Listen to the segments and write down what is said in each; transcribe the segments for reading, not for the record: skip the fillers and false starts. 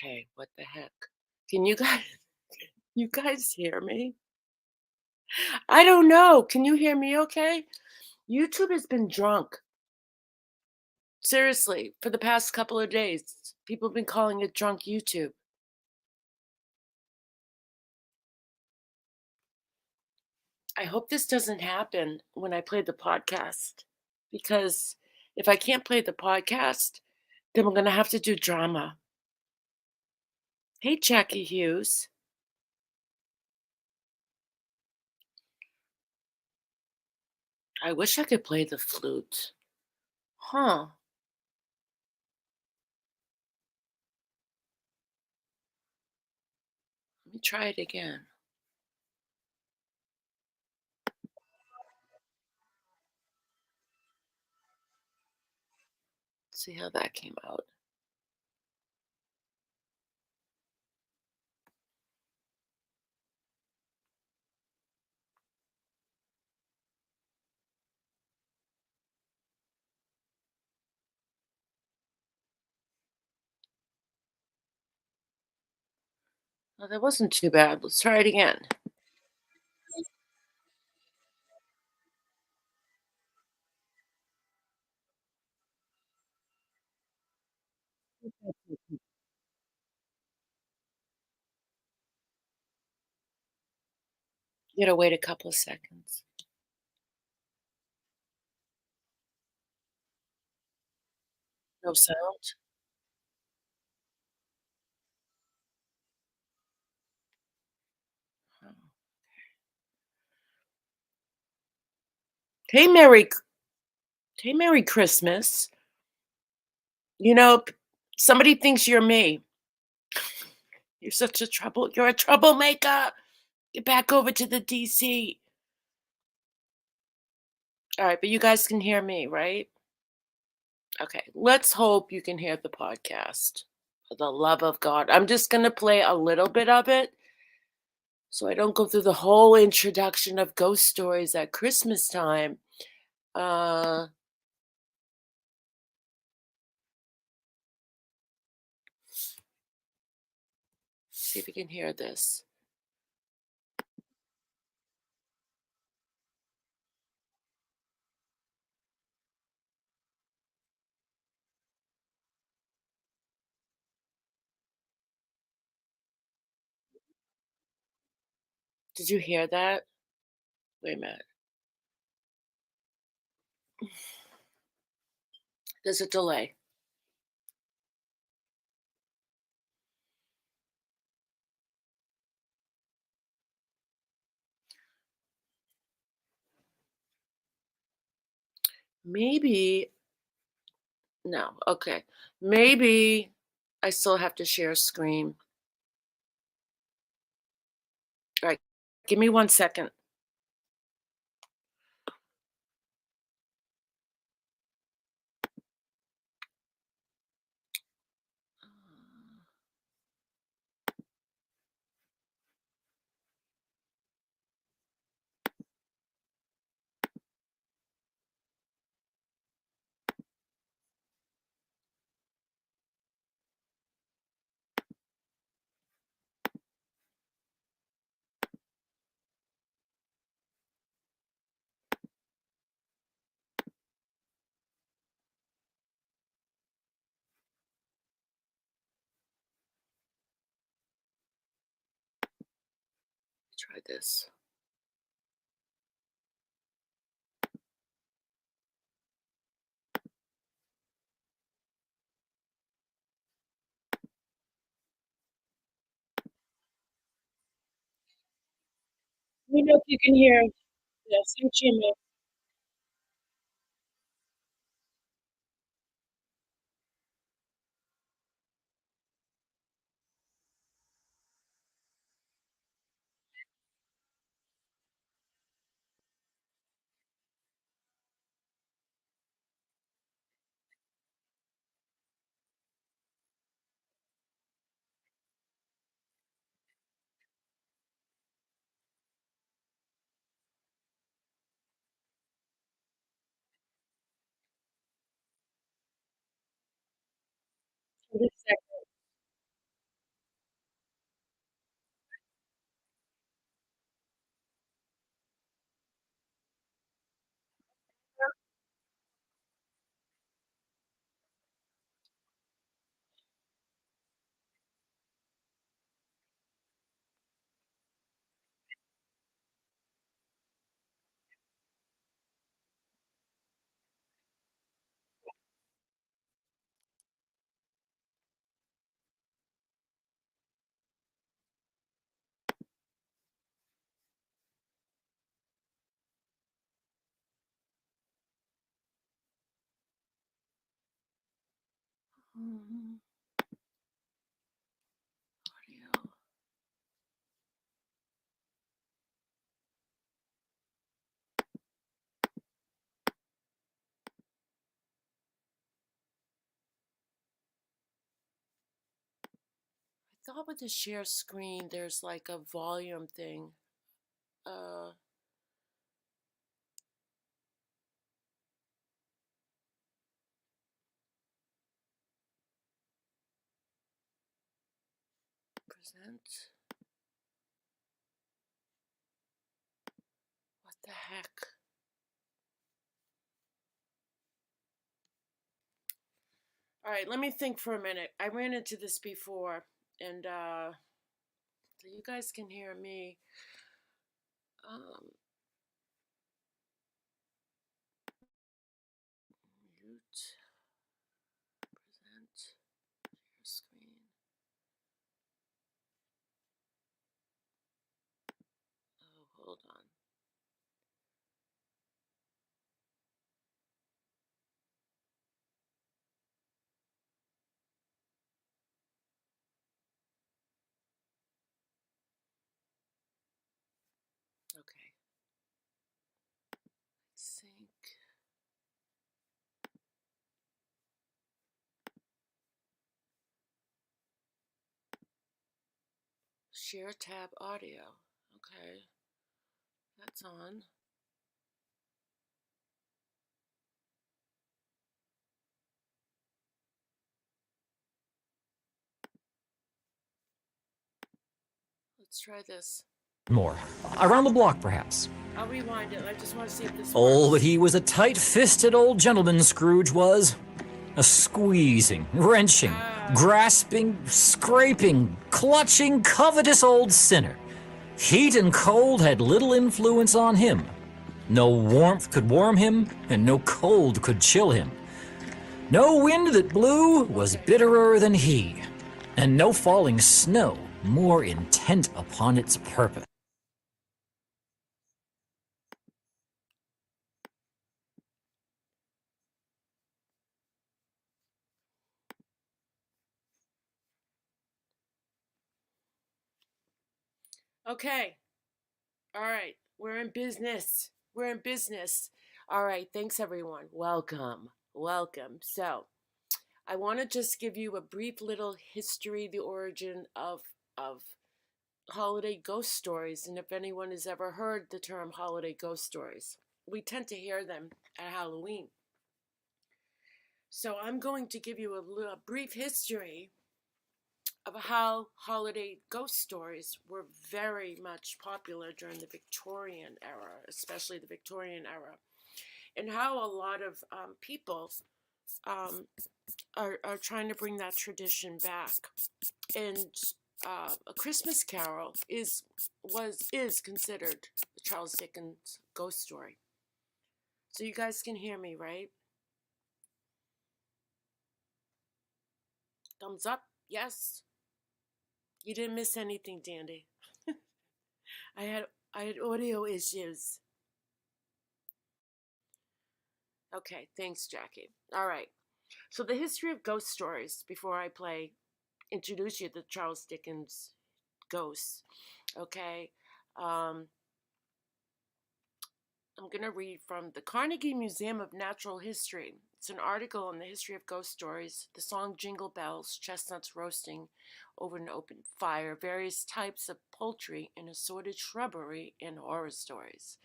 Okay, what the heck? Can you guys you guys hear me? I don't know. Can you hear me okay? YouTube has been drunk. Seriously, for the past couple of days. People have been calling it drunk YouTube. I hope this doesn't happen when I play the podcast because if I can't play the podcast, then we're going to have to do drama. Hey, Jackie Hughes. I wish I could play the flute. Huh. Let me try it again. See how that came out. Oh, that wasn't too bad. Let's try it again. You gotta wait a couple of seconds. No sound. Oh. Hey, hey, Merry Christmas. You know, somebody thinks you're me. You're a troublemaker. Get back over to the DC. All right, but you guys can hear me, right? Okay, let's hope you can hear the podcast. For the love of God. I'm just going to play a little bit of it so I don't go through the whole introduction of ghost stories at Christmas time. Uh, see if you can hear this. Did you hear that? Wait a minute. There's a delay. Maybe, no, okay. Maybe I still have to share screen. All right, give me 1 second. Try this. me know if you can hear. Yes, I'm Jimmy. Just a second. Audio. I thought with the share screen, there's like a volume thing. Uh, present. What the heck? All right, let me think for a minute. I ran into this before, and so you guys can hear me. Um, mute, present, share screen. Oh, hold on. Okay. Sync. Share tab audio. Okay. That's on. Let's try this. More. Around the block, perhaps. I'll rewind it. I just want to see if this works. Oh, but he was a tight-fisted old gentleman, Scrooge was. A squeezing, wrenching, grasping, scraping, clutching, covetous old sinner. Heat and cold had little influence on him. No warmth could warm him, and no cold could chill him. No wind that blew was bitterer than he, and no falling snow more intent upon its purpose. Okay. All right. We're in business. We're in business. All right. Thanks, everyone. Welcome. Welcome. So, I want to just give you a brief little history, the origin of holiday ghost stories, and if anyone has ever heard the term holiday ghost stories, we tend to hear them at Halloween. So I'm going to give you a brief history of how holiday ghost stories were very much popular during the Victorian era, especially the Victorian era, and how a lot of people um, are trying to bring that tradition back. And A Christmas Carol is considered the Charles Dickens ghost story. So you guys can hear me, right? Thumbs up. Yes. You didn't miss anything, Dandy. I I had audio issues. Okay, thanks, Jackie. All right. So the history of ghost stories, before I introduce you to Charles Dickens' ghosts. Okay. Um, I'm going to read from the Carnegie Museum of Natural History. It's an article on the history of ghost stories, the song Jingle Bells, chestnuts roasting over an open fire, various types of poultry and assorted shrubbery, and horror stories.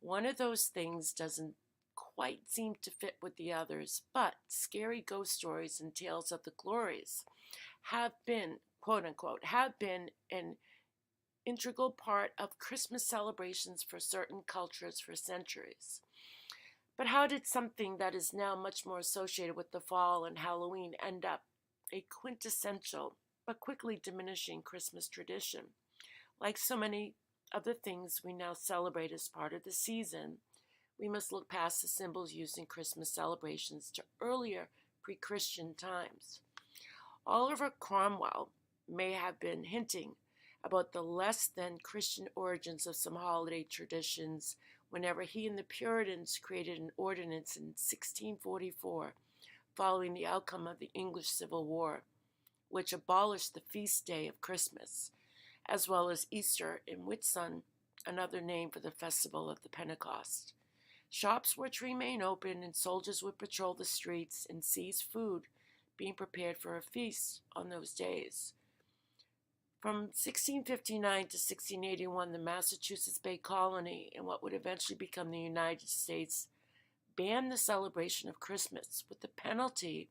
One of those things doesn't quite seem to fit with the others, but scary ghost stories and tales of the glories have been, quote unquote, an integral part of Christmas celebrations for certain cultures for centuries. But how did something that is now much more associated with the fall and Halloween end up a quintessential but quickly diminishing Christmas tradition? Like so many of the things we now celebrate as part of the season, we must look past the symbols used in Christmas celebrations to earlier pre-Christian times. Oliver Cromwell may have been hinting about the less than Christian origins of some holiday traditions whenever he and the Puritans created an ordinance in 1644 following the outcome of the English Civil War, which abolished the feast day of Christmas, as well as Easter and Whitsun, another name for the festival of the Pentecost. Shops were to remain open and soldiers would patrol the streets and seize food being prepared for a feast on those days. From 1659 to 1681, the Massachusetts Bay Colony, and what would eventually become the United States, banned the celebration of Christmas, with the penalty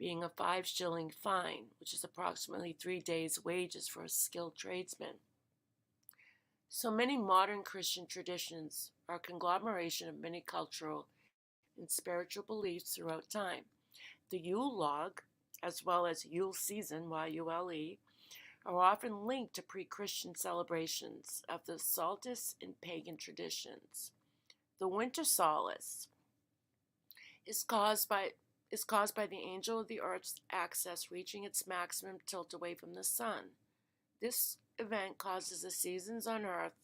being a 5-shilling fine, which is approximately 3 days' wages for a skilled tradesman. So many modern Christian traditions are a conglomeration of many cultural and spiritual beliefs throughout time. The Yule log, as well as Yule season, Y-U-L-E, are often linked to pre-Christian celebrations of the solstice and pagan traditions. The winter solace is caused by the angel of the earth's axis reaching its maximum tilt away from the sun. This event causes the seasons on earth,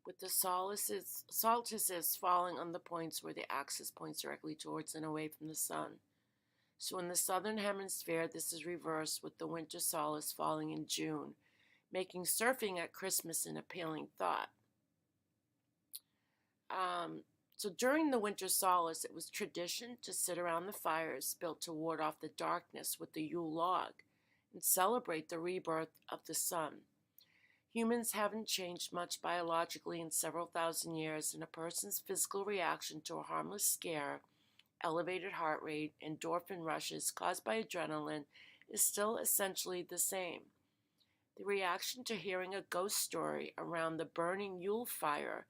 with the solstices falling on the points where the axis points directly towards and away from the sun. So in the southern hemisphere, this is reversed, with the winter solace falling in June, making surfing at Christmas an appealing thought. So during the winter solace, it was tradition to sit around the fires built to ward off the darkness with the Yule log and celebrate the rebirth of the sun. Humans haven't changed much biologically in several thousand years, and a person's physical reaction to a harmless scare, elevated heart rate, endorphin rushes caused by adrenaline is still essentially the same. The reaction to hearing a ghost story around the burning Yule fire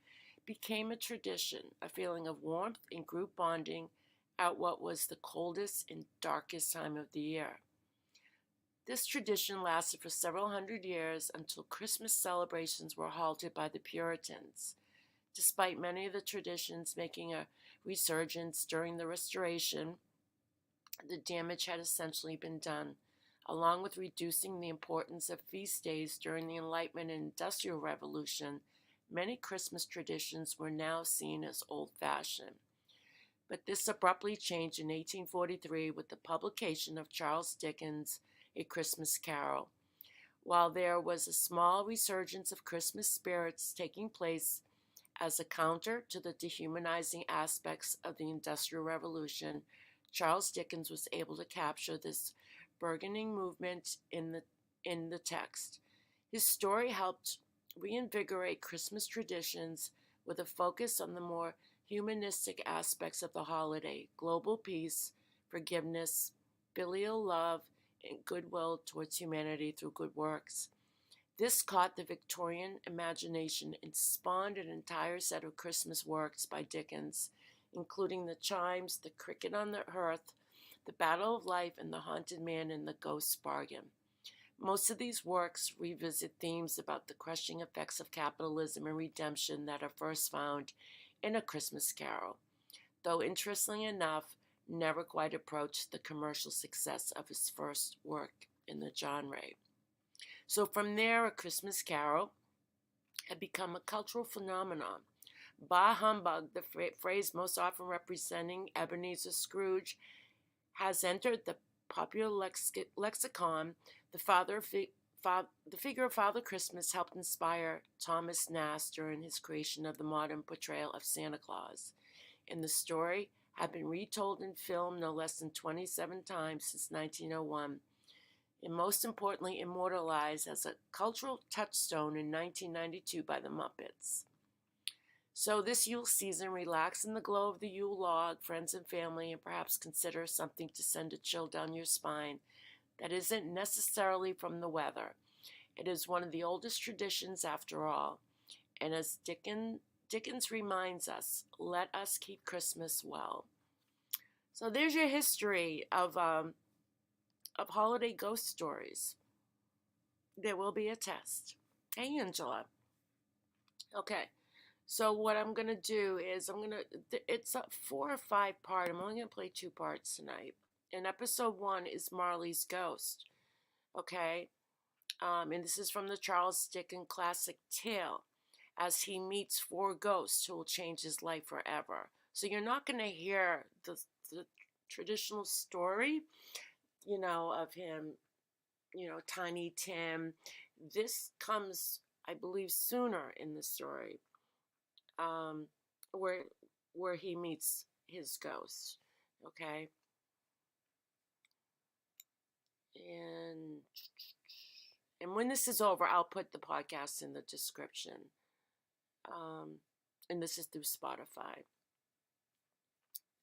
became a tradition, a feeling of warmth and group bonding at what was the coldest and darkest time of the year. This tradition lasted for several hundred years until Christmas celebrations were halted by the Puritans. Despite many of the traditions making a resurgence during the Restoration, the damage had essentially been done. Along with reducing the importance of feast days during the Enlightenment and Industrial Revolution, many Christmas traditions were now seen as old-fashioned. But this abruptly changed in 1843 with the publication of Charles Dickens' A Christmas Carol. While there was a small resurgence of Christmas spirits taking place as a counter to the dehumanizing aspects of the Industrial Revolution, Charles Dickens was able to capture this burgeoning movement in the text. His story helped reinvigorate Christmas traditions with a focus on the more humanistic aspects of the holiday: global peace, forgiveness, filial love, and goodwill towards humanity through good works. This caught the Victorian imagination and spawned an entire set of Christmas works by Dickens, including The Chimes, The Cricket on the Hearth, The Battle of Life, and The Haunted Man and the Ghost's Bargain. Most of these works revisit themes about the crushing effects of capitalism and redemption that are first found in A Christmas Carol, though interestingly enough, never quite approached the commercial success of his first work in the genre. So from there, A Christmas Carol had become a cultural phenomenon. Bah humbug, the phrase most often representing Ebenezer Scrooge, has entered the popular lexicon. The figure of Father Christmas helped inspire Thomas Nast during his creation of the modern portrayal of Santa Claus. And the story had been retold in film no less than 27 times since 1901, and most importantly immortalized as a cultural touchstone in 1992 by the Muppets. So this Yule season, relax in the glow of the Yule log, friends and family, and perhaps consider something to send a chill down your spine that isn't necessarily from the weather. It is one of the oldest traditions after all, and as Dickens reminds us, let us keep Christmas well. So there's your history of holiday ghost stories. There will be a test. Hey, Angela. Okay, so what I'm going to do is it's a 4 or 5 part. I'm only going to play 2 parts tonight. And episode 1 is Marley's Ghost. Okay, and this is from the Charles Dickens classic tale, as he meets 4 ghosts who will change his life forever. So you're not going to hear the traditional story, of him, Tiny Tim. This comes, I believe, sooner in the story, where he meets his ghost. Okay. And when this is over, I'll put the podcast in the description. And this is through Spotify.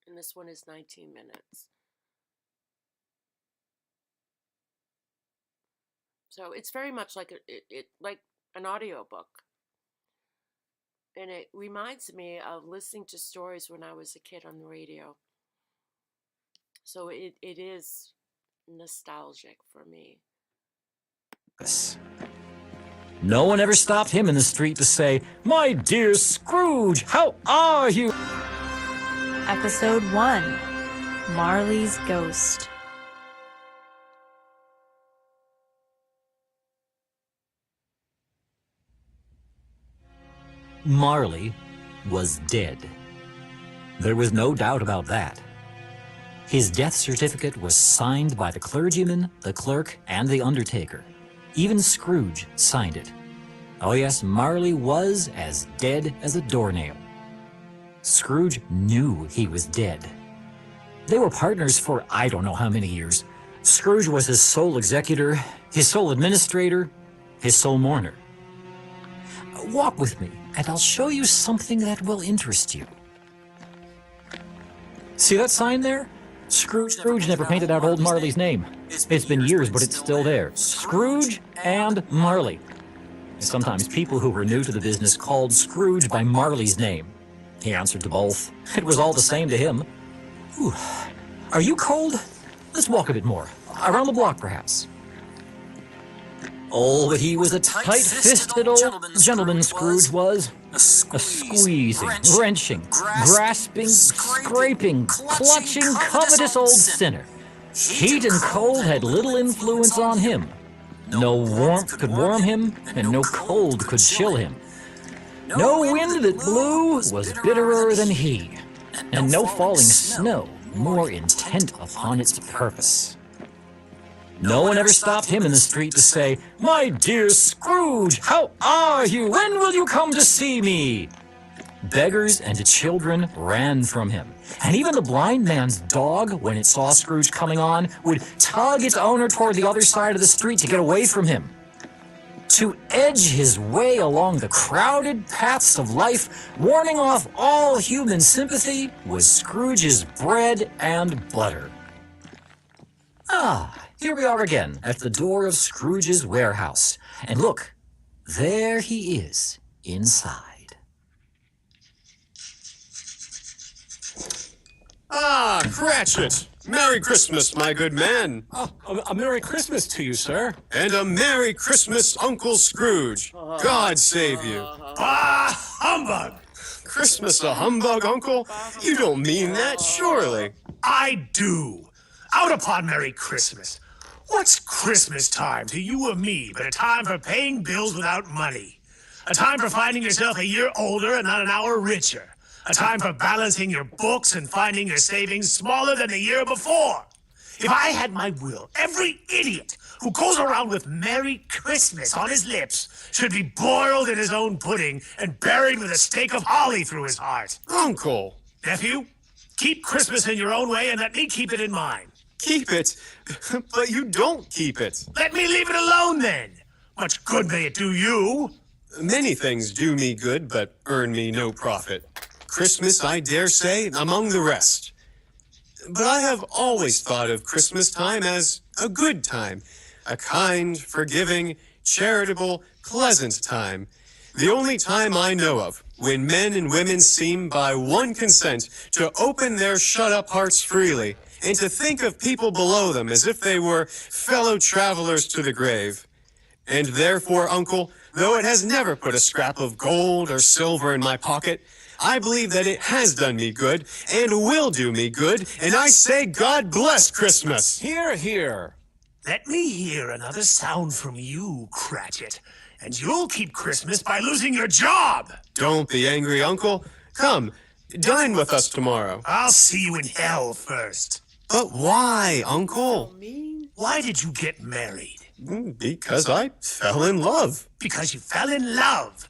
And this one is 19 minutes. So it's very much like like an audiobook. And it reminds me of listening to stories when I was a kid on the radio. So it is nostalgic for me. No one ever stopped him in the street to say, "My dear Scrooge, how are you?" Episode 1, Marley's Ghost. Marley was dead. There was no doubt about that. His death certificate was signed by the clergyman, the clerk, and the undertaker. Even Scrooge signed it. Oh yes, Marley was as dead as a doornail. Scrooge knew he was dead. They were partners for I don't know how many years. Scrooge was his sole executor, his sole administrator, his sole mourner. Walk with me, and I'll show you something that will interest you. See that sign there? Scrooge never painted out old Marley's name. It's been years, but it's still there. Scrooge and Marley. Sometimes people who were new to the business called Scrooge by Marley's name. He answered to both. It was all the same to him. Whew. Are you cold? Let's walk a bit more. Around the block, perhaps. Oh, but he was a tight-fisted old gentleman, Scrooge was. A squeezing, wrenching, grasping, scraping, clutching, covetous old sinner. Heat and cold had little influence on him. No warmth could warm him, and no cold could chill him. No wind that blew was bitterer than he, and no falling snow more intent upon its purpose. No one ever stopped him in the street to say, "My dear Scrooge, how are you? When will you come to see me?" Beggars and children ran from him, and even the blind man's dog, when it saw Scrooge coming on, would tug its owner toward the other side of the street to get away from him. To edge his way along the crowded paths of life, warning off all human sympathy, was Scrooge's bread and butter. Ah, here we are again at the door of Scrooge's warehouse. And look, there he is inside. Ah, Cratchit! Merry Christmas, my good man. A Merry Christmas to you, sir. And a Merry Christmas, Uncle Scrooge. God save you. Bah, humbug! Christmas a humbug, Uncle? You don't mean that, surely. I do. Out upon Merry Christmas. What's Christmas time to you or me but a time for paying bills without money? A time for finding yourself a year older and not an hour richer. A time for balancing your books and finding your savings smaller than the year before. If I had my will, every idiot who goes around with Merry Christmas on his lips should be boiled in his own pudding and buried with a stake of holly through his heart. Uncle, Nephew, keep Christmas in your own way and let me keep it in mine. keep it, but you don't keep it. Let me leave it alone then. Much good may it do you. Many things do me good, but earn me no profit. Christmas, I dare say, among the rest. But I have always thought of Christmas time as a good time, a kind, forgiving, charitable, pleasant time. The only time I know of when men and women seem by one consent to open their shut-up hearts freely and to think of people below them as if they were fellow travelers to the grave. And therefore, Uncle, though it has never put a scrap of gold or silver in my pocket, I believe that it has done me good and will do me good, and I say God bless Christmas. Hear, hear. Let me hear another sound from you, Cratchit, and you'll keep Christmas by losing your job. Don't be angry, Uncle. Come, dine with us tomorrow. I'll see you in hell first. But why, Uncle? Why did you get married? Because I fell in love. Because you fell in love.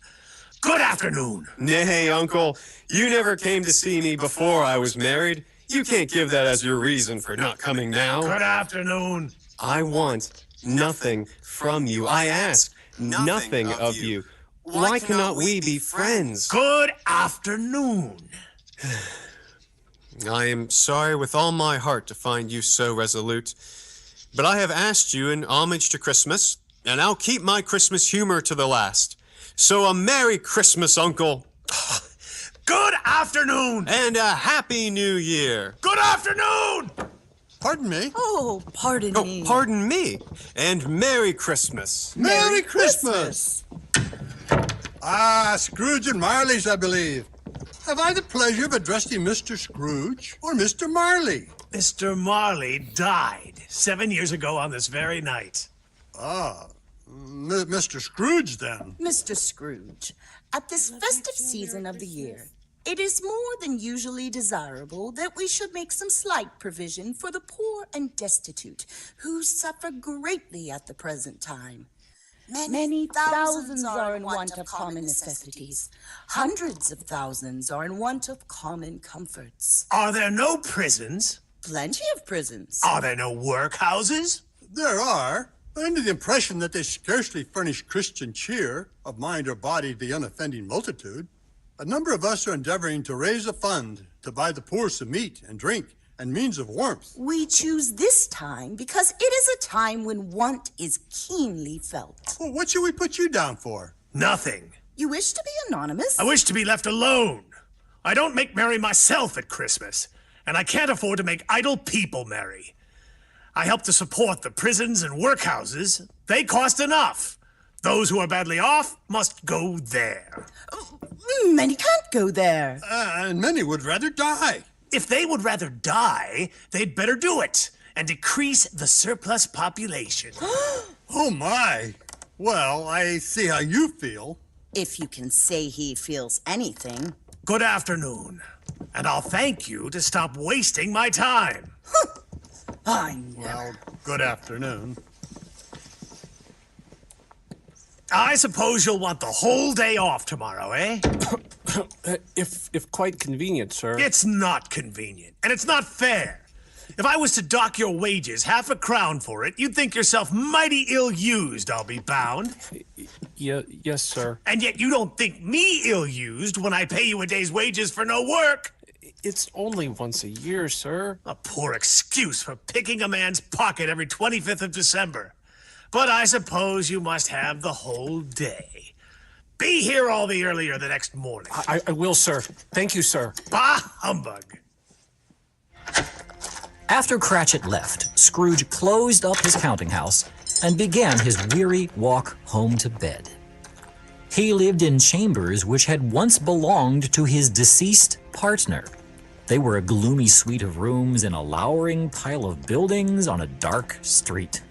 Good afternoon. Nay, Uncle, you never came to see me before I was married. You can't give that as your reason for not coming now. Good afternoon. I want nothing from you. I ask nothing of you. Why cannot we be friends? Good afternoon. I am sorry with all my heart to find you so resolute, but I have asked you in homage to Christmas, and I'll keep my Christmas humor to the last. So a Merry Christmas, Uncle. Good afternoon. And a Happy New Year. Good afternoon. Pardon me? Oh, pardon me. Oh, pardon me. And Merry Christmas. Merry Christmas! Ah, Scrooge and Marley's, I believe. Have I the pleasure of addressing Mr. Scrooge or Mr. Marley? Mr. Marley died 7 years ago on this very night. Ah, Mr. Scrooge, then. Mr. Scrooge, at this festive season of the year, it is more than usually desirable that we should make some slight provision for the poor and destitute who suffer greatly at the present time. Many thousands are in want of common necessities. Hundreds of thousands are in want of common comforts. Are there no prisons? Plenty of prisons. Are there no workhouses? There are, but under the impression that they scarcely furnish Christian cheer of mind or body to the unoffending multitude, a number of us are endeavoring to raise a fund to buy the poor some meat and drink and means of warmth. We choose this time because it is a time when want is keenly felt. Well, what should we put you down for? Nothing. You wish to be anonymous? I wish to be left alone. I don't make merry myself at Christmas, and I can't afford to make idle people merry. I help to support the prisons and workhouses. They cost enough. Those who are badly off must go there. Many can't go there. And many would rather die. If they would rather die, they'd better do it and decrease the surplus population. Oh, my. Well, I see how you feel. If you can say he feels anything. Good afternoon, and I'll thank you to stop wasting my time. I know. Well, good afternoon. I suppose you'll want the whole day off tomorrow, eh? If quite convenient, sir. It's not convenient, and it's not fair. If I was to dock your wages half a crown for it, you'd think yourself mighty ill-used, I'll be bound. Yes, sir. And yet you don't think me ill-used when I pay you a day's wages for no work. It's only once a year, sir. A poor excuse for picking a man's pocket every 25th of December. But I suppose you must have the whole day. Be here all the earlier the next morning. I will, sir. Thank you, sir. Bah humbug. After Cratchit left, Scrooge closed up his counting house and began his weary walk home to bed. He lived in chambers which had once belonged to his deceased partner. They were a gloomy suite of rooms in a lowering pile of buildings on a dark street.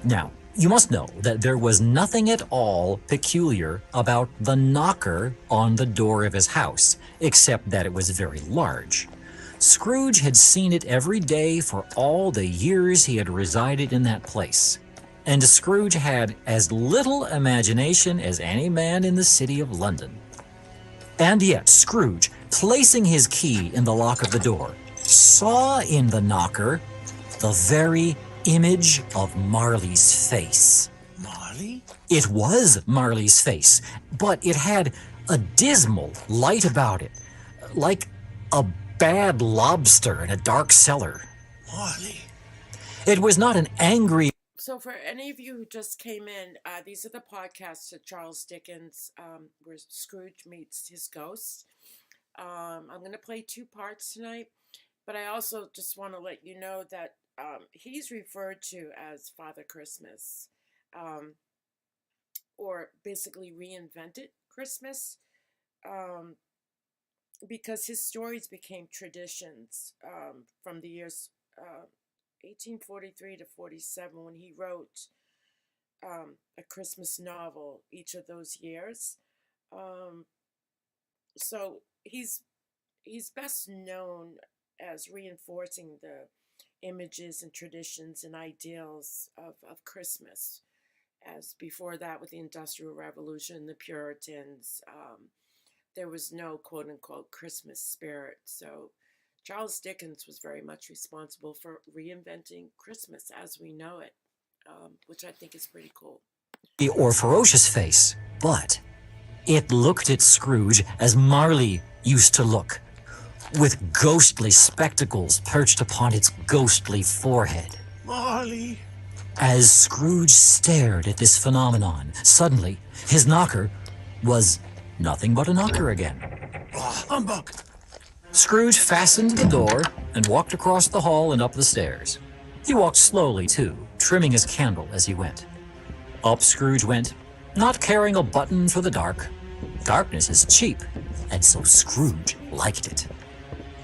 Now, You must know that there was nothing at all peculiar about the knocker on the door of his house, except that it was very large. Scrooge had seen it every day for all the years he had resided in that place, and Scrooge had as little imagination as any man in the city of London. And yet Scrooge, placing his key in the lock of the door, saw in the knocker the very image of Marley's face. Marley? It was Marley's face, but it had a dismal light about it, like a bad lobster in a dark cellar. Marley? It was not an angry... So for any of you who just came in, these are the podcasts of Charles Dickens, where Scrooge meets his ghost. I'm going to play 2 parts tonight, but I also just want to let you know that he's referred to as Father Christmas, or basically reinvented Christmas, because his stories became traditions from the years 1843 to 47, when he wrote a Christmas novel each of those years. So he's best known as reinforcing the images and traditions and ideals of Christmas, as before that with the Industrial Revolution, the Puritans, there was no quote-unquote Christmas spirit. So Charles Dickens was very much responsible for reinventing Christmas as we know it, which I think is pretty cool. or ferocious face, but it looked at Scrooge as Marley used to look, with ghostly spectacles perched upon its ghostly forehead. Marley? As Scrooge stared at this phenomenon, suddenly his knocker was nothing but a knocker again. Humbug! Scrooge fastened the door and walked across the hall and up the stairs. He walked slowly, too, trimming his candle as he went. Up Scrooge went, not caring a button for the dark. Darkness is cheap, and so Scrooge liked it.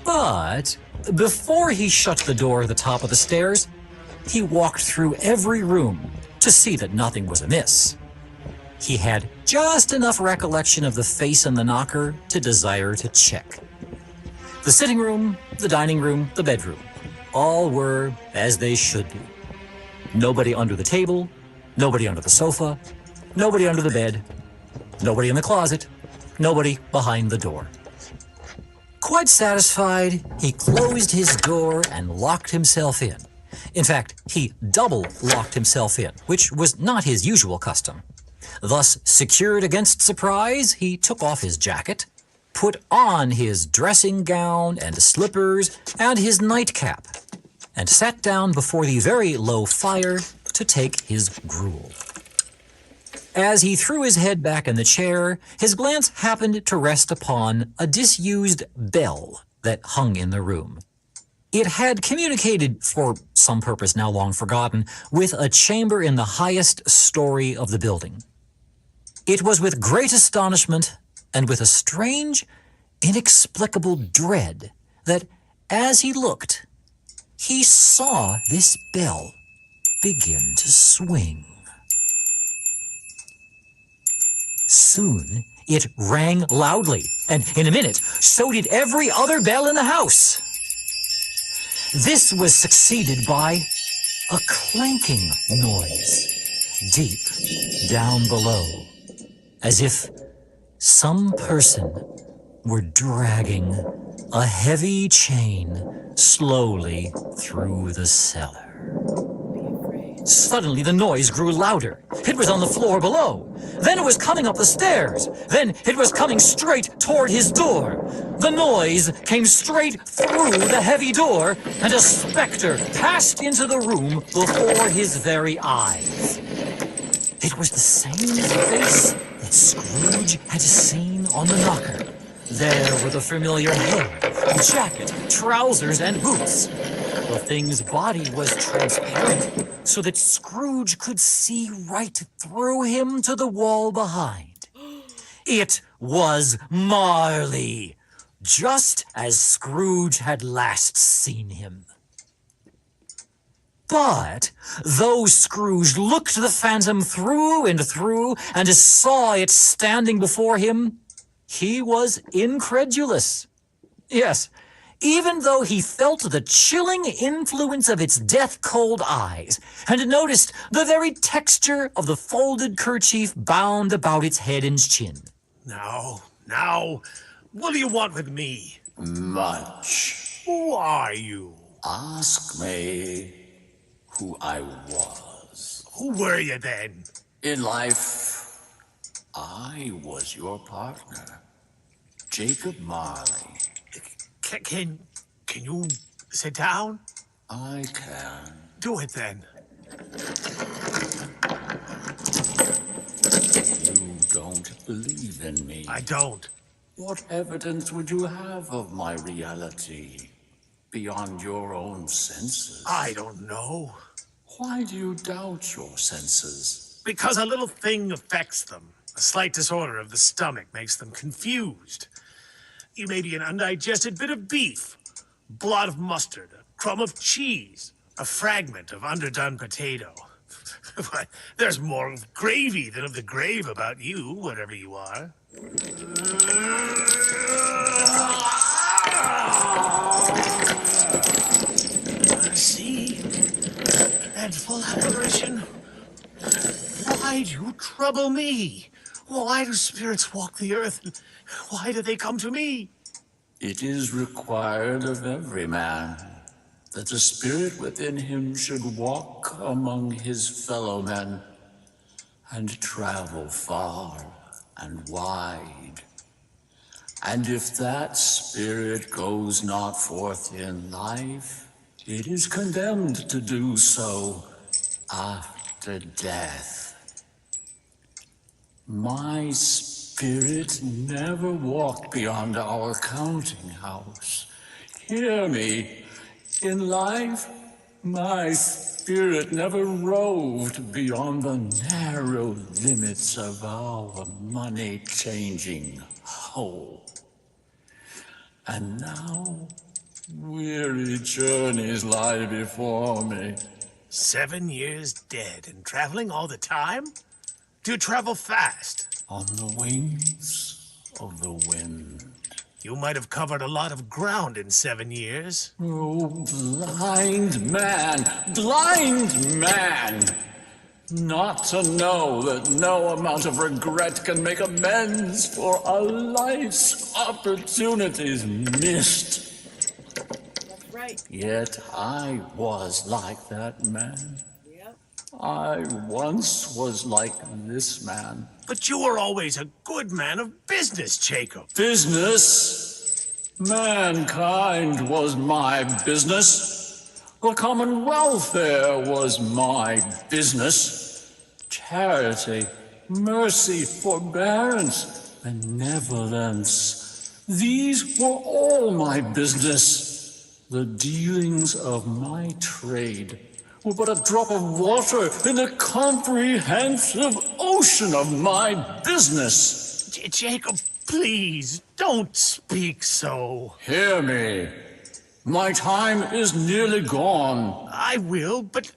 But before he shut the door at the top of the stairs, he walked through every room to see that nothing was amiss. He had just enough recollection of the face in the knocker to desire to check. The sitting room, the dining room, the bedroom, all were as they should be. Nobody under the table, nobody under the sofa, nobody under the bed, nobody in the closet, nobody behind the door. Quite satisfied, he closed his door and locked himself in. In fact, he double locked himself in, which was not his usual custom. Thus, secured against surprise, he took off his jacket, put on his dressing gown and slippers and his nightcap, and sat down before the very low fire to take his gruel. As he threw his head back in the chair, his glance happened to rest upon a disused bell that hung in the room. It had communicated, for some purpose now long forgotten, with a chamber in the highest story of the building. It was with great astonishment and with a strange, inexplicable dread that, as he looked, he saw this bell begin to swing. Soon it rang loudly, and in a minute, so did every other bell in the house. This was succeeded by a clanking noise deep down below, as if some person were dragging a heavy chain slowly through the cellar. Suddenly the noise grew louder. It was on the floor below. Then it was coming up the stairs. Then it was coming straight toward his door. The noise came straight through the heavy door, and a specter passed into the room before his very eyes. It was the same face that Scrooge had seen on the knocker. There were the familiar hair, jacket, trousers, and boots. The thing's body was transparent, so that Scrooge could see right through him to the wall behind. It was Marley, just as Scrooge had last seen him. But though Scrooge looked the phantom through and through and saw it standing before him, he was incredulous. Yes, even though he felt the chilling influence of its death-cold eyes and noticed the very texture of the folded kerchief bound about its head and chin. Now, what do you want with me? Much. Who are you? Ask me who I was. Who were you then? In life, I was your partner, Jacob Marley. Can you sit down? I can. Do it then. You don't believe in me. I don't. What evidence would you have of my reality beyond your own senses? I don't know. Why do you doubt your senses? Because a little thing affects them. A slight disorder of the stomach makes them confused. You may be an undigested bit of beef, a blot of mustard, a crumb of cheese, a fragment of underdone potato. But there's more of gravy than of the grave about you, whatever you are. See? Dreadful apparition. Why do you trouble me? Why do spirits walk the earth? Why do they come to me? It is required of every man that the spirit within him should walk among his fellow men and travel far and wide. And if that spirit goes not forth in life, it is condemned to do so after death. My spirit never walked beyond our counting house. Hear me. In life, my spirit never roved beyond the narrow limits of our money-changing hole. And now, weary journeys lie before me. 7 years dead and traveling all the time? Do you travel fast? On the wings of the wind. You might have covered a lot of ground in 7 years. Oh, blind man! Blind man! Not to know that no amount of regret can make amends for a life's opportunities missed. That's right. Yet I was like that man. Yep. I once was like this man. But you were always a good man of business, Jacob. Business? Mankind was my business. The common welfare was my business. Charity, mercy, forbearance, benevolence. These were all my business. The dealings of my trade were but a drop of water in the comprehensive ocean of my business. Jacob, please, don't speak so. Hear me. My time is nearly gone. I will, but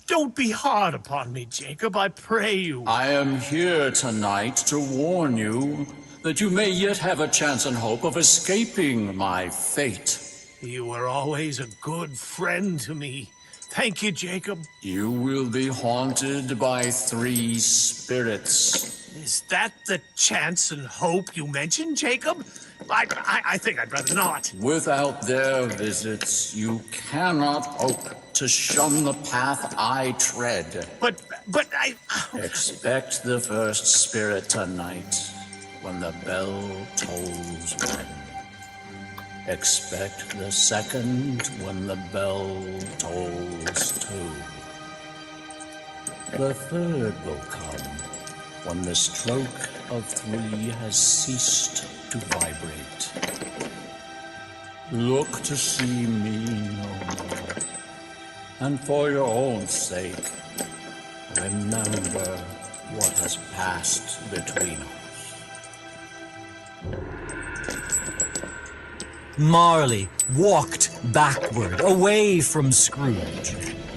don't be hard upon me, Jacob, I pray you. I am here tonight to warn you that you may yet have a chance and hope of escaping my fate. You were always a good friend to me. Thank you, Jacob. You will be haunted by 3 spirits. Is that the chance and hope you mentioned, Jacob? I think I'd rather not. Without their visits, you cannot hope to shun the path I tread. But I... Expect the first spirit tonight when the bell tolls 1. Expect the second when the bell tolls 2. The third will come when the stroke of 3 has ceased to vibrate. Look to see me no more, and for your own sake, remember what has passed between us. Marley walked backward, away from Scrooge.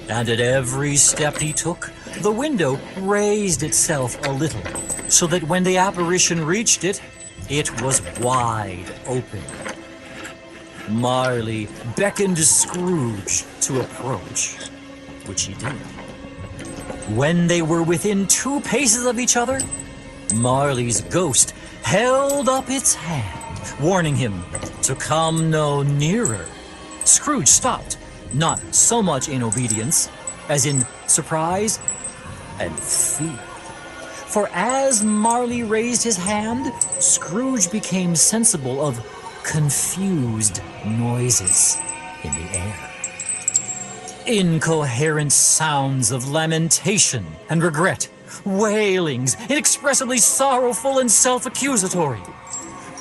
And at every step he took, the window raised itself a little, so that when the apparition reached it, it was wide open. Marley beckoned Scrooge to approach, which he did. When they were within 2 paces of each other, Marley's ghost held up its hand, warning him to come no nearer. Scrooge stopped, not so much in obedience as in surprise and fear. For as Marley raised his hand, Scrooge became sensible of confused noises in the air. Incoherent sounds of lamentation and regret, wailings, inexpressibly sorrowful and self-accusatory.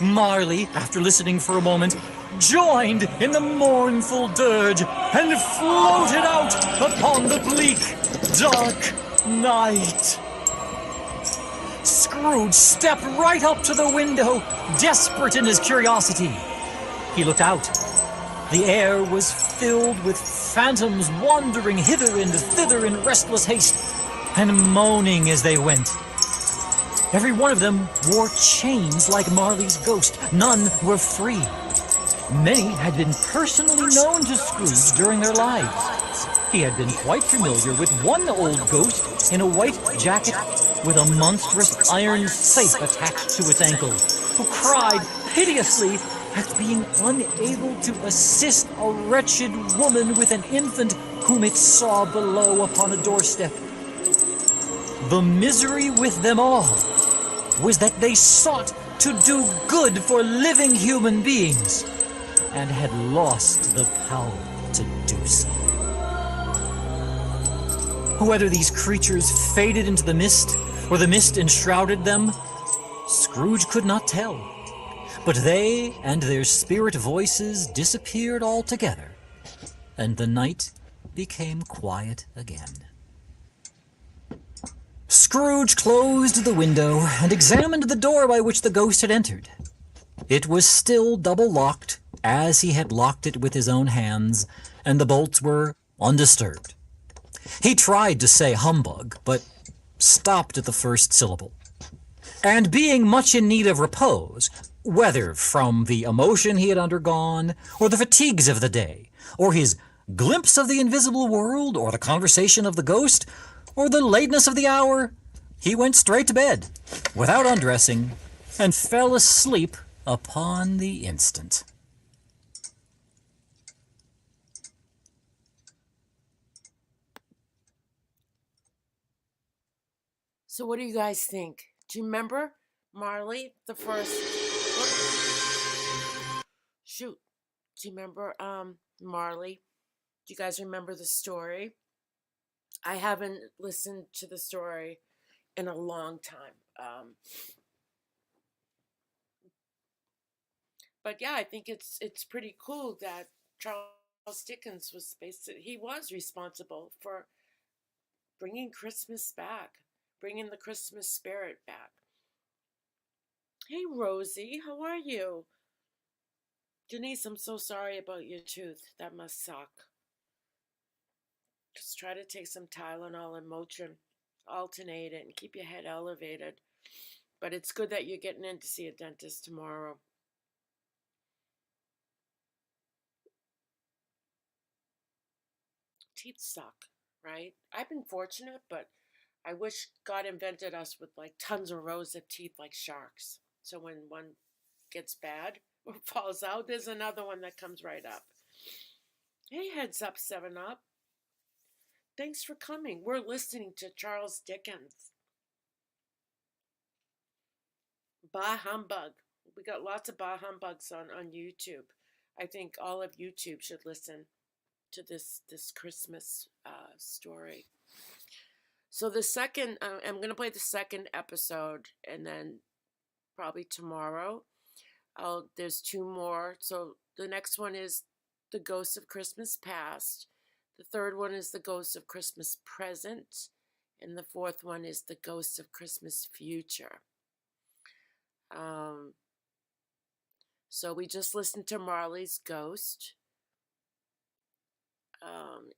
Marley, after listening for a moment, joined in the mournful dirge and floated out upon the bleak, dark night. Scrooge stepped right up to the window, desperate in his curiosity. He looked out. The air was filled with phantoms wandering hither and thither in restless haste, and moaning as they went. Every one of them wore chains like Marley's ghost. None were free. Many had been personally known to Scrooge during their lives. He had been quite familiar with one old ghost in a white jacket with a monstrous iron safe attached to its ankle, who cried piteously at being unable to assist a wretched woman with an infant whom it saw below upon a doorstep. The misery with them all was that they sought to do good for living human beings and had lost the power to do so. Whether these creatures faded into the mist or the mist enshrouded them, Scrooge could not tell. But they and their spirit voices disappeared altogether, and the night became quiet again. Scrooge closed the window and examined the door by which the ghost had entered. It was still double-locked, as he had locked it with his own hands, and the bolts were undisturbed. He tried to say humbug, but stopped at the first syllable. And being much in need of repose, whether from the emotion he had undergone, or the fatigues of the day, or his glimpse of the invisible world, or the conversation of the ghost, or the lateness of the hour, he went straight to bed, without undressing, and fell asleep upon the instant. So what do you guys think? Do you remember Marley, the first? Shoot. Do you remember Marley? Do you guys remember the story? I haven't listened to the story in a long time. But yeah, I think it's pretty cool that Charles Dickens was he was responsible for bringing Christmas back, bringing the Christmas spirit back. Hey, Rosie, how are you? Denise, I'm so sorry about your tooth. That must suck. Just try to take some Tylenol and Motrin, alternate it, and keep your head elevated. But it's good that you're getting in to see a dentist tomorrow. Teeth suck, right? I've been fortunate, but I wish God invented us with like tons of rows of teeth like sharks. So when one gets bad or falls out, there's another one that comes right up. Hey, heads up, 7-Up. Thanks for coming. We're listening to Charles Dickens. Bah humbug. We got lots of bah humbugs on YouTube. I think all of YouTube should listen to this Christmas story. So the second, I'm going to play the second episode, and then probably tomorrow, there's 2 more. So the next one is The Ghost of Christmas Past. The third one is The Ghost of Christmas Present. And the fourth one is The Ghost of Christmas Future. So we just listened to Marley's Ghost.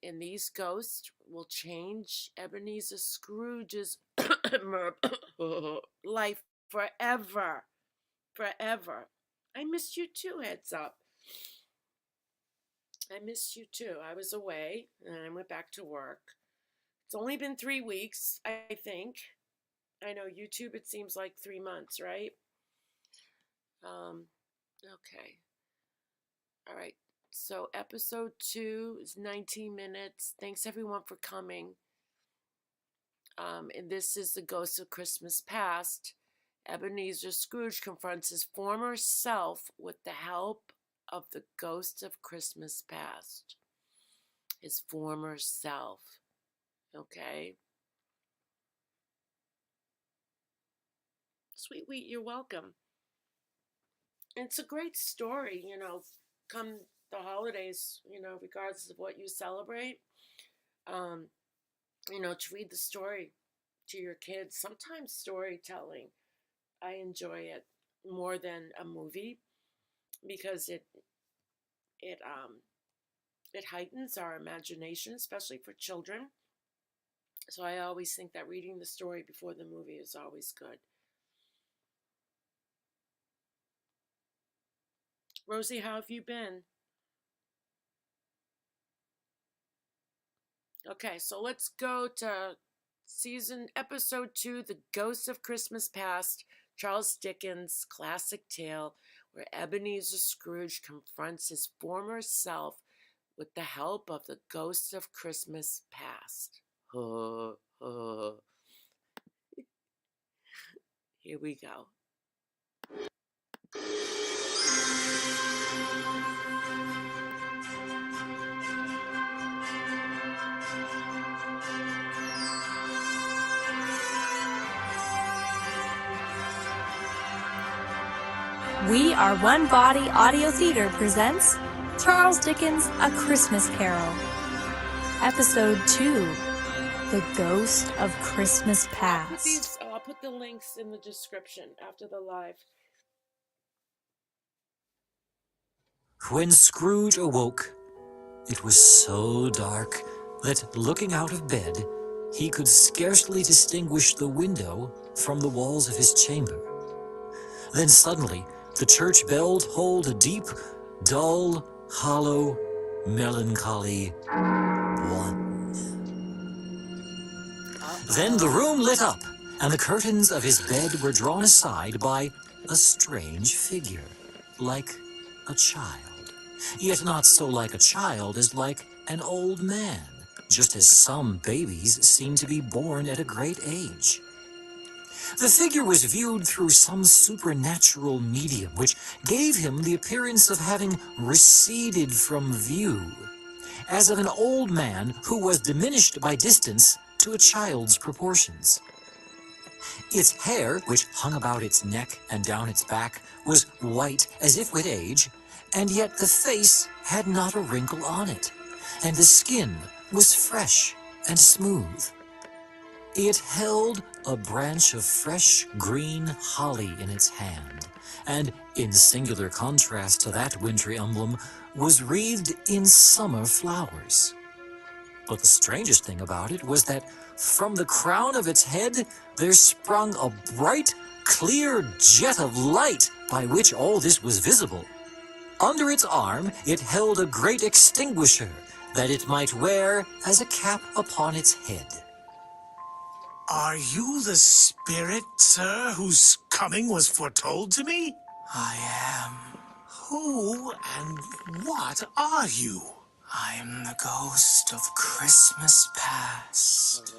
And these ghosts will change Ebenezer Scrooge's life forever. Forever. I missed you too, heads up. I missed you too. I was away and I went back to work. It's only been 3 weeks, I think. I know YouTube, it seems like 3 months, right? Okay. All right. So episode 2 is 19 minutes. Thanks everyone for coming. And this is the Ghost of Christmas Past. Ebenezer Scrooge confronts his former self with the help of the ghost of Christmas past. His former self. Okay? Sweet Wheat, you're welcome. It's a great story, you know, come the holidays, you know, regardless of what you celebrate. You know, to read the story to your kids. Sometimes storytelling, I enjoy it more than a movie because it heightens our imagination, especially for children. So I always think that reading the story before the movie is always good. Rosie, how have you been? Okay, so let's go to episode 2, The Ghost of Christmas Past, Charles Dickens' classic tale, where Ebenezer Scrooge confronts his former self with the help of the ghost of Christmas past. Here we go. We Are One Body Audio Theater presents Charles Dickens' A Christmas Carol. Episode 2, The Ghost of Christmas Past. I'll put the links in the description after the live. When Scrooge awoke, it was so dark that, looking out of bed, he could scarcely distinguish the window from the walls of his chamber. Then suddenly, the church bell tolled a deep, dull, hollow, melancholy 1. Then the room lit up, and the curtains of his bed were drawn aside by a strange figure, like a child. Yet not so like a child as like an old man, just as some babies seem to be born at a great age. The figure was viewed through some supernatural medium, which gave him the appearance of having receded from view, as of an old man who was diminished by distance to a child's proportions. Its hair, which hung about its neck and down its back, was white as if with age, and yet the face had not a wrinkle on it, and the skin was fresh and smooth. It held a branch of fresh green holly in its hand, and, in singular contrast to that wintry emblem, was wreathed in summer flowers. But the strangest thing about it was that from the crown of its head there sprung a bright, clear jet of light by which all this was visible. Under its arm it held a great extinguisher that it might wear as a cap upon its head. Are you the spirit, sir, whose coming was foretold to me? I am. Who and what are you? I am the ghost of Christmas past.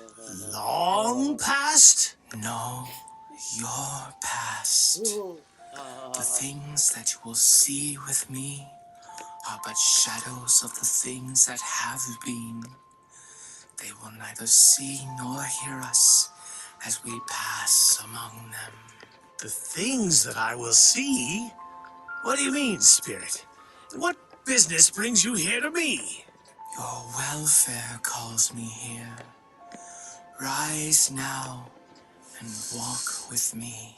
Long past? No, your past. The things that you will see with me are but shadows of the things that have been. They will neither see nor hear us as we pass among them. The things that I will see? What do you mean, spirit? What business brings you here to me? Your welfare calls me here. Rise now and walk with me.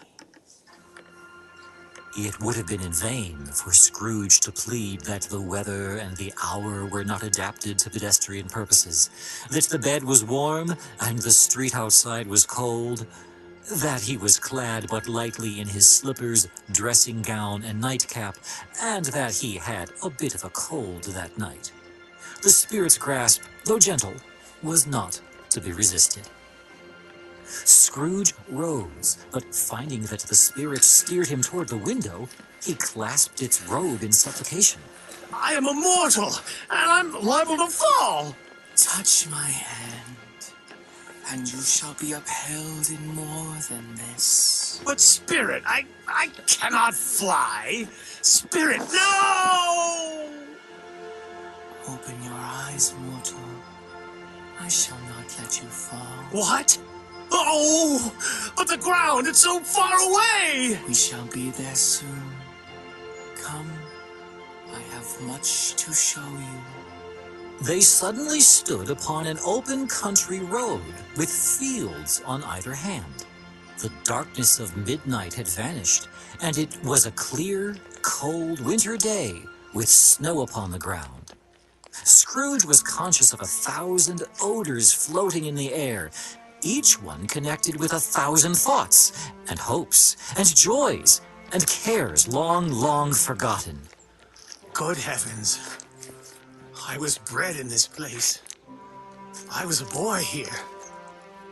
It would have been in vain for Scrooge to plead that the weather and the hour were not adapted to pedestrian purposes, that the bed was warm and the street outside was cold, that he was clad but lightly in his slippers, dressing gown, and nightcap, and that he had a bit of a cold that night. The spirit's grasp, though gentle, was not to be resisted. Scrooge rose, but finding that the spirit steered him toward the window, he clasped its robe in supplication. I am a mortal, and I'm liable to fall. Touch my hand, and you shall be upheld in more than this. But spirit, I cannot fly. Spirit, no! Open your eyes, mortal. I shall not let you fall. What? Oh, but the ground, it's so far away! We shall be there soon. Come, I have much to show you. They suddenly stood upon an open country road with fields on either hand. The darkness of midnight had vanished, and it was a clear, cold winter day with snow upon the ground. Scrooge was conscious of 1,000 odors floating in the air, each one connected with 1,000 thoughts, and hopes, and joys, and cares long, long forgotten. Good heavens. I was bred in this place. I was a boy here.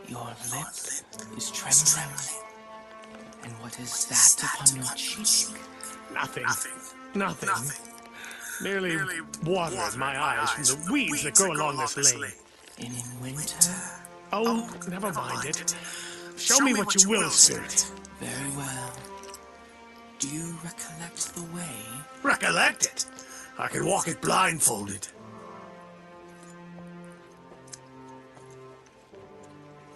Your lip is trembling. And what is that upon your cheek? Nothing. Merely water in my eyes from the weeds that grow along this lane. And in winter? Oh, never mind it. Show me what you will, spirit. Very well. Do you recollect the way? Recollect it? I can walk it blindfolded.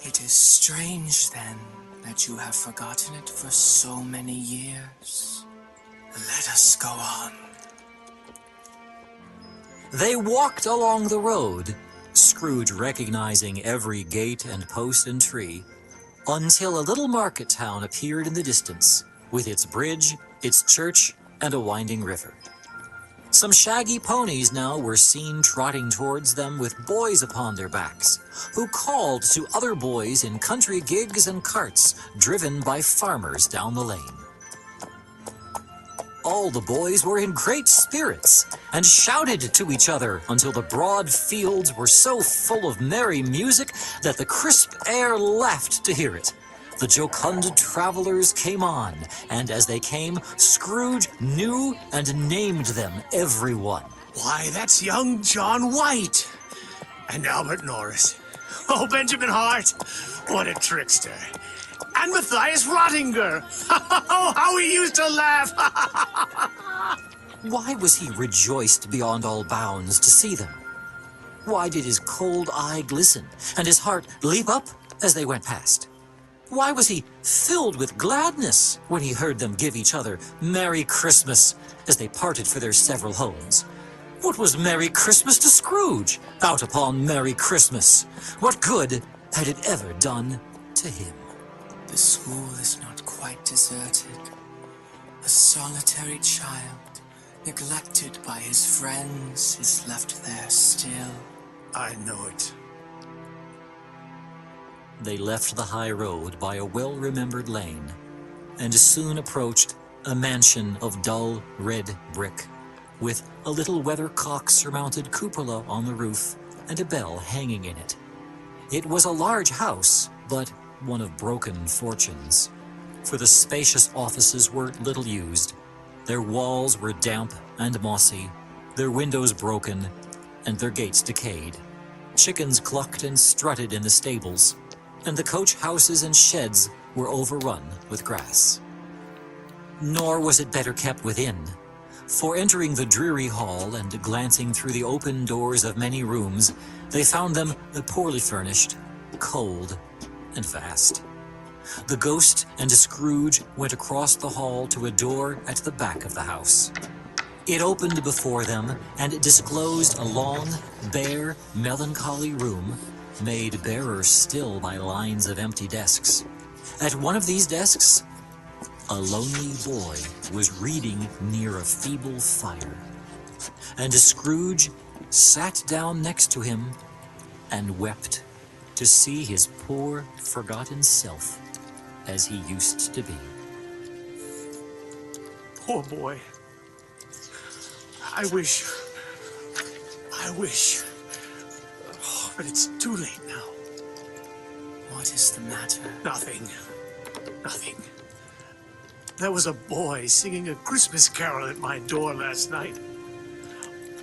It is strange, then, that you have forgotten it for so many years. Let us go on. They walked along the road, Scrooge recognizing every gate and post and tree, until a little market town appeared in the distance, with its bridge, its church, and a winding river. Some shaggy ponies now were seen trotting towards them with boys upon their backs, who called to other boys in country gigs and carts driven by farmers down the lane. All the boys were in great spirits and shouted to each other until the broad fields were so full of merry music that the crisp air laughed to hear it. The jocund travelers came on, and as they came, Scrooge knew and named them every one. Why, that's young John White. And Albert Norris. Oh, Benjamin Hart. What a trickster. And Matthias Rottinger. Oh, how he used to laugh. Why was he rejoiced beyond all bounds to see them? Why did his cold eye glisten and his heart leap up as they went past? Why was he filled with gladness when he heard them give each other Merry Christmas as they parted for their several homes? What was Merry Christmas to Scrooge out upon Merry Christmas? What good had it ever done to him? The school is not quite deserted. A solitary child, neglected by his friends, is left there still. I know it. They left the high road by a well-remembered lane, and soon approached a mansion of dull red brick, with a little weathercock-surmounted cupola on the roof and a bell hanging in it. It was a large house, but one of broken fortunes, for the spacious offices were little used. Their walls were damp and mossy, their windows broken, and their gates decayed. Chickens clucked and strutted in the stables, and the coach houses and sheds were overrun with grass. Nor was it better kept within, for entering the dreary hall and glancing through the open doors of many rooms, they found them poorly furnished, cold, and vast. The ghost and Scrooge went across the hall to a door at the back of the house. It opened before them and disclosed a long, bare, melancholy room, made barer still by lines of empty desks. At one of these desks, a lonely boy was reading near a feeble fire, and Scrooge sat down next to him and wept to see his poor, forgotten self as he used to be. Poor boy. I wish. Oh, but it's too late now. What is the matter? Nothing. There was a boy singing a Christmas carol at my door last night.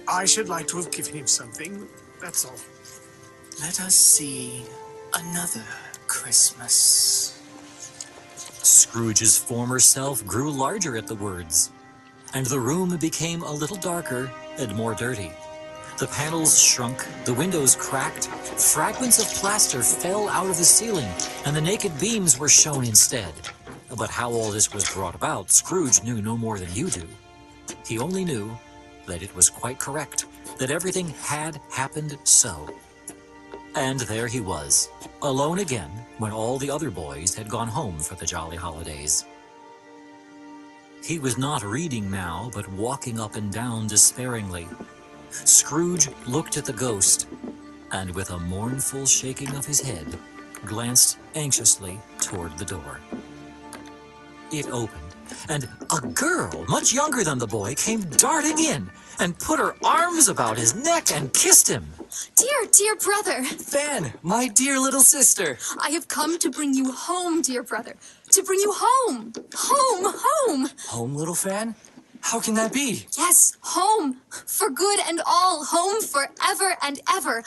I should like to have given him something, that's all. Let us see another Christmas. Scrooge's former self grew larger at the words, and the room became a little darker and more dirty. The panels shrunk, the windows cracked, fragments of plaster fell out of the ceiling, and the naked beams were shown instead. But how all this was brought about, Scrooge knew no more than you do. He only knew that it was quite correct, that everything had happened so. And there he was, alone again when all the other boys had gone home for the jolly holidays. He was not reading now, but walking up and down despairingly. Scrooge looked at the ghost, and with a mournful shaking of his head, glanced anxiously toward the door. It opened, and a girl, much younger than the boy, came darting in and put her arms about his neck and kissed him. Dear brother. Fan, my dear little sister. I have come to bring you home, dear brother. To bring you home. Home. Home, little Fan? How can that be? Yes, home. For good and all. Home forever and ever.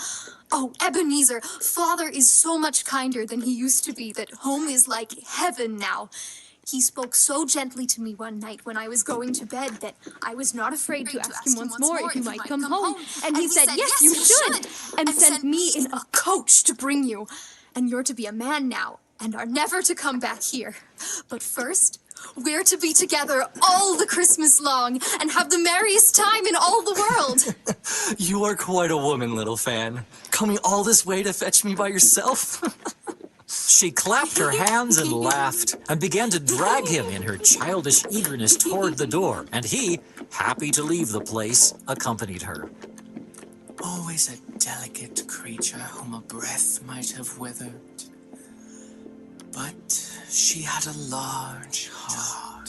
Oh, Ebenezer, Father is so much kinder than he used to be that home is like heaven now. He spoke so gently to me one night when I was going to bed that I was not afraid to ask him once more if he might come home. And he said, yes, you should, and sent me in a coach to bring you. And you're to be a man now, and are never to come back here. But first, we're to be together all the Christmas long, and have the merriest time in all the world. You are quite a woman, little Fan. Coming all this way to fetch me by yourself? She clapped her hands and laughed, and began to drag him in her childish eagerness toward the door, and he, happy to leave the place, accompanied her. Always a delicate creature whom a breath might have withered. But she had a large heart.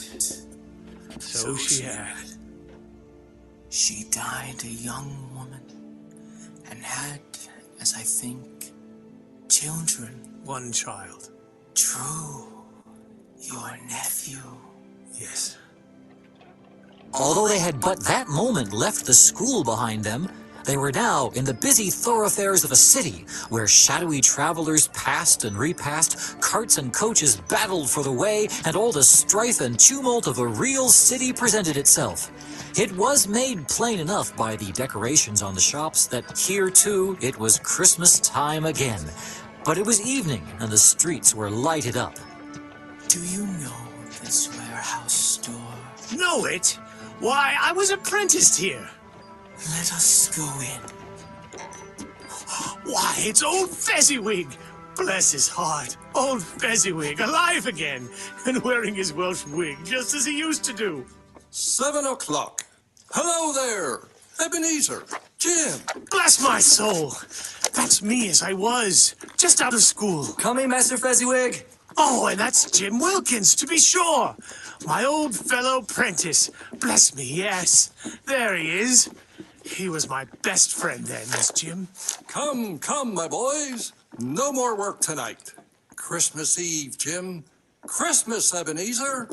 So she had. She died a young woman, and had, as I think, children. One child. True. Your nephew. Yes. Although they had but that moment left the school behind them, they were now in the busy thoroughfares of a city, where shadowy travelers passed and repassed, carts and coaches battled for the way, and all the strife and tumult of a real city presented itself. It was made plain enough by the decorations on the shops that here, too, it was Christmas time again. But it was evening, and the streets were lighted up. Do you know this warehouse store? Know it? Why, I was apprenticed here. Let us go in. Why, it's old Fezziwig. Bless his heart. Old Fezziwig, alive again, and wearing his Welsh wig, just as he used to do. 7 o'clock. Hello there, Ebenezer, Jim. Bless my soul. That's me as I was, just out of school. Coming, Master Fezziwig. Oh, and that's Jim Wilkins, to be sure. My old fellow prentice. Bless me, yes. There he is. He was my best friend then, Miss Jim. Come, my boys. No more work tonight. Christmas Eve, Jim. Christmas, Ebenezer.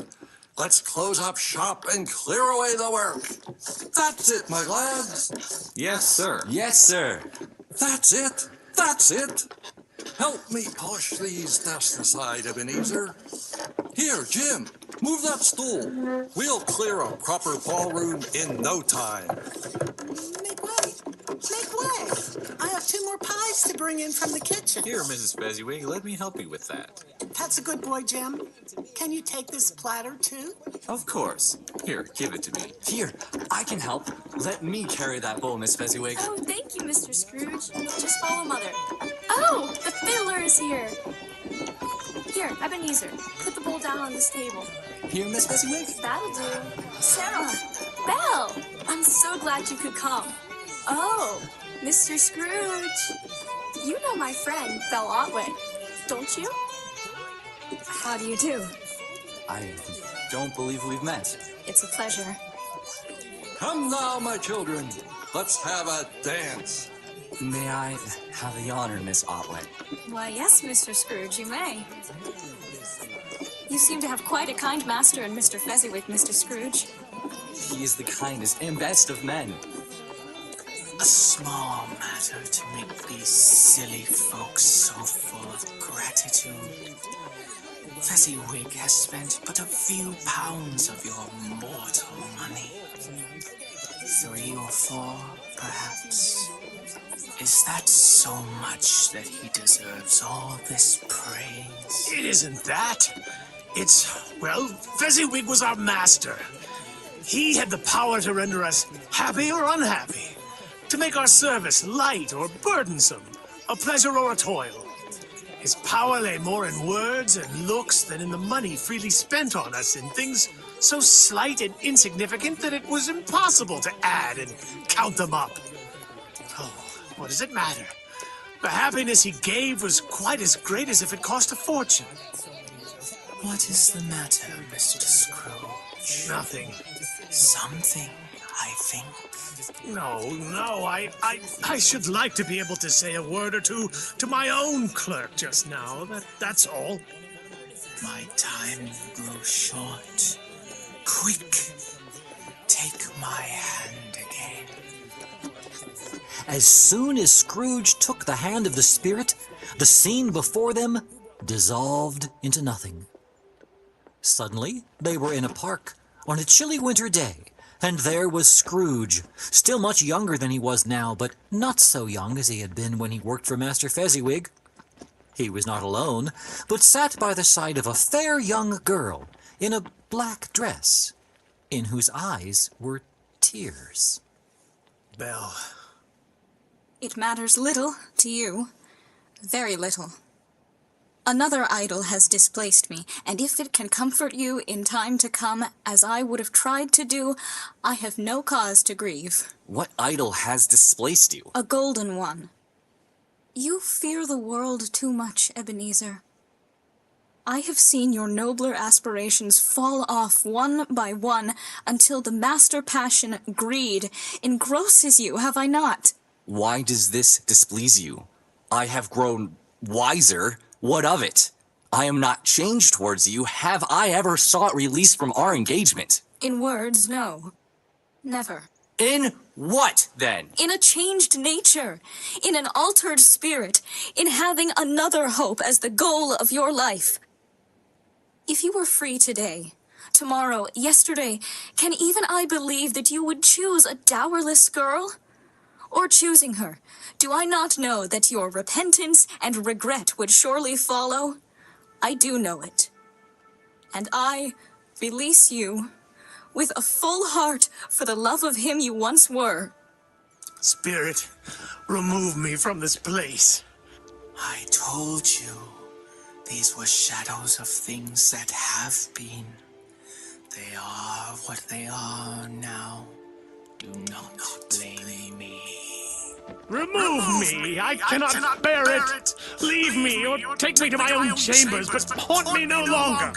Let's close up shop and clear away the work. That's it, my lads. Yes, sir. Yes, sir. That's it. Help me push these desks aside, Ebenezer. Here, Jim, move that stool. We'll clear a proper ballroom in no time. Make way. I have 2 more pies to bring in from the kitchen. Here, Mrs. Fezziwig, let me help you with that. That's a good boy, Jim. Can you take this platter, too? Of course. Here, give it to me. Here, I can help. Let me carry that bowl, Miss Fezziwig. Oh, thank you, Mr. Scrooge. Just follow Mother. Oh, the fiddler is here. Here, Ebenezer, put the bowl down on this table. Here, Miss Fezziwig? That'll do. Sarah, Belle, I'm so glad you could come. Oh, Mr. Scrooge. You know my friend, Belle Otway, don't you? How do you do? I don't believe we've met. It's a pleasure. Come now, my children. Let's have a dance. May I have the honor, Miss Otway? Why, yes, Mr. Scrooge, you may. You seem to have quite a kind master in Mr. Fezziwig, Mr. Scrooge. He is the kindest and best of men. A small matter to make these silly folks so full of gratitude. Fezziwig has spent but a few pounds of your mortal money. 3 or 4, perhaps. Is that so much that he deserves all this praise? It isn't that. It's, well, Fezziwig was our master. He had the power to render us happy or unhappy, to make our service light or burdensome, a pleasure or a toil. His power lay more in words and looks than in the money freely spent on us in things so slight and insignificant that it was impossible to add and count them up. Oh, what does it matter? The happiness he gave was quite as great as if it cost a fortune. What is the matter, Mr. Scrooge? Nothing. Something, I think. No, I should like to be able to say a word or two to my own clerk just now. That's all. My time grows short. Quick, take my hand again. As soon as Scrooge took the hand of the spirit, the scene before them dissolved into nothing. Suddenly, they were in a park on a chilly winter day, and there was Scrooge, still much younger than he was now, but not so young as he had been when he worked for Master Fezziwig. He was not alone, but sat by the side of a fair young girl in a black dress, in whose eyes were tears. Belle. It matters little to you. Very little. Another idol has displaced me, and if it can comfort you in time to come, as I would have tried to do, I have no cause to grieve. What idol has displaced you? A golden one. You fear the world too much, Ebenezer. I have seen your nobler aspirations fall off one by one until the master passion, greed, engrosses you, have I not? Why does this displease you? I have grown wiser. What of it? I am not changed towards you. Have I ever sought release from our engagement? In words, no. Never. In what, then? In a changed nature, in an altered spirit, in having another hope as the goal of your life. If you were free today, tomorrow, yesterday, can even I believe that you would choose a dowerless girl? Or choosing her, do I not know that your repentance and regret would surely follow? I do know it. And I release you with a full heart for the love of him you once were. Spirit, remove me from this place. I told you, these were shadows of things that have been. They are what they are now. Do not blame me. Remove me! I cannot bear it! Leave me, or take me to my own chambers, but haunt me no longer!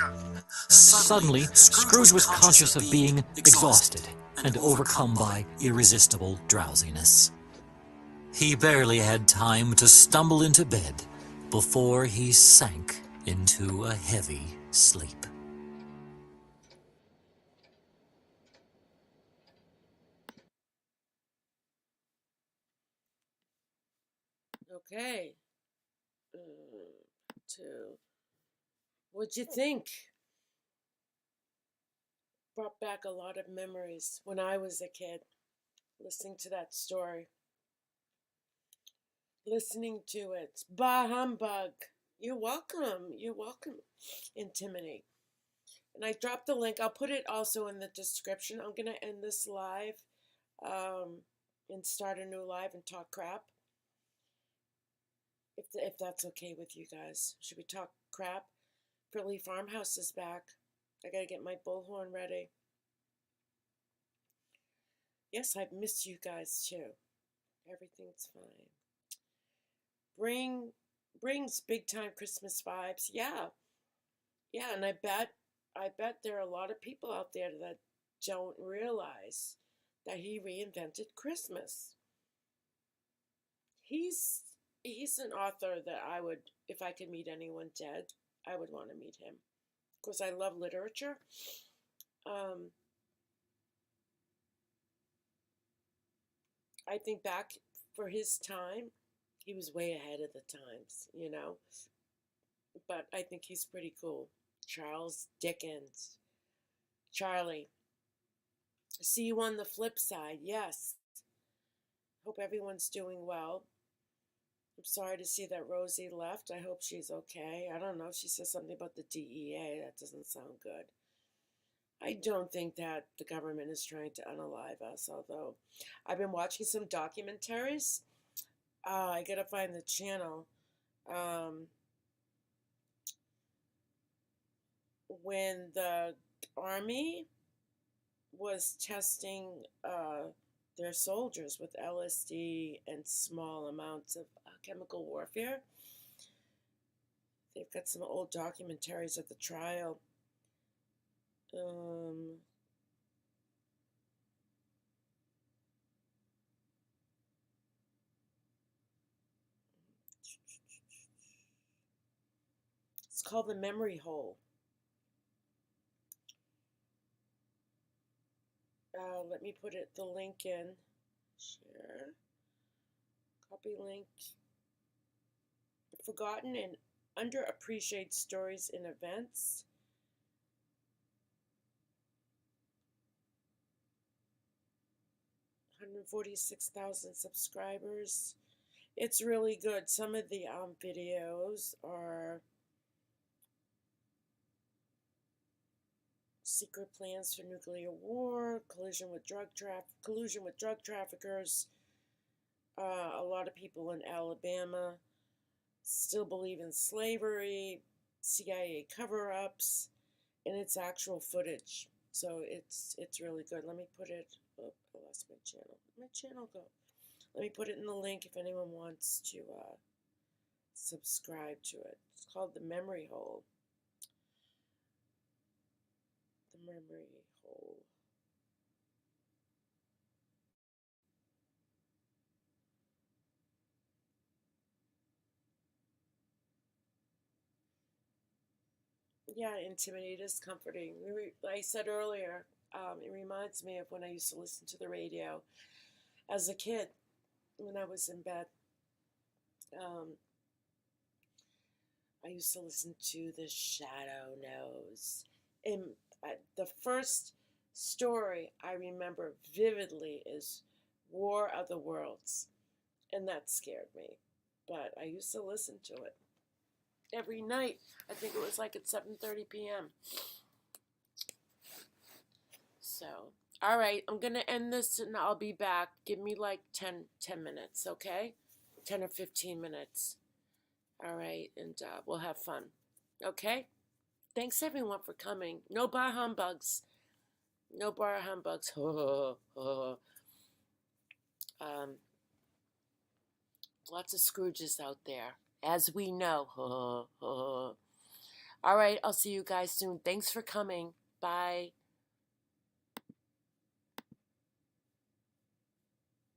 Suddenly, Scrooge was conscious of being exhausted and overcome by irresistible drowsiness. He barely had time to stumble into bed before he sank into a heavy sleep. Okay. What'd you think? Brought back a lot of memories when I was a kid, listening to that story. Listening to it. Bah humbug. You're welcome. You're welcome. Intimidate. And I dropped the link. I'll put it also in the description. I'm going to end this live and start a new live and talk crap. If that's okay with you guys. Should we talk crap? Frilly Farmhouse is back. I gotta get my bullhorn ready. Yes, I've missed you guys too. Everything's fine. Brings big time Christmas vibes. Yeah. Yeah, and I bet there are a lot of people out there that don't realize that he reinvented Christmas. He's an author that I would, if I could meet anyone dead, I would want to meet him. Of course, I love literature. I think back for his time, he was way ahead of the times, you know. But I think he's pretty cool. Charles Dickens. Charlie. See you on the flip side. Yes. Hope everyone's doing well. I'm sorry to see that Rosie left. I hope she's okay. I don't know. She said something about the DEA. That doesn't sound good. I don't think that the government is trying to unalive us, although I've been watching some documentaries. I gotta find the channel. When the army was testing their soldiers with LSD and small amounts of chemical warfare, they've got some old documentaries of the trial. It's called The Memory Hole. Let me put the link in. Share. Copy link. Forgotten and underappreciated stories and events. $146,000 subscribers. It's really good. Some of the videos are secret plans for nuclear war, collusion with drug traffickers. A lot of people in Alabama still believe in slavery, CIA cover-ups, and it's actual footage. So it's really good. Let me put it. Oh, I lost my channel. Where'd my channel go? Let me put it in the link if anyone wants to subscribe to it. It's called The Memory Hole. The Memory Hole. Yeah, intimidate is comforting. Like I said earlier, it reminds me of when I used to listen to the radio as a kid when I was in bed. I used to listen to The Shadow Knows. And the first story I remember vividly is War of the Worlds. And that scared me. But I used to listen to it every night. I think it was like at 7:30 p.m. So, all right, I'm going to end this and I'll be back. Give me like 10 minutes, okay? 10 or 15 minutes. All right, and we'll have fun. Okay? Thanks, everyone, for coming. No bar humbugs. No bar humbugs. Lots of Scrooges out there, as we know. All right, I'll see you guys soon. Thanks for coming. Bye.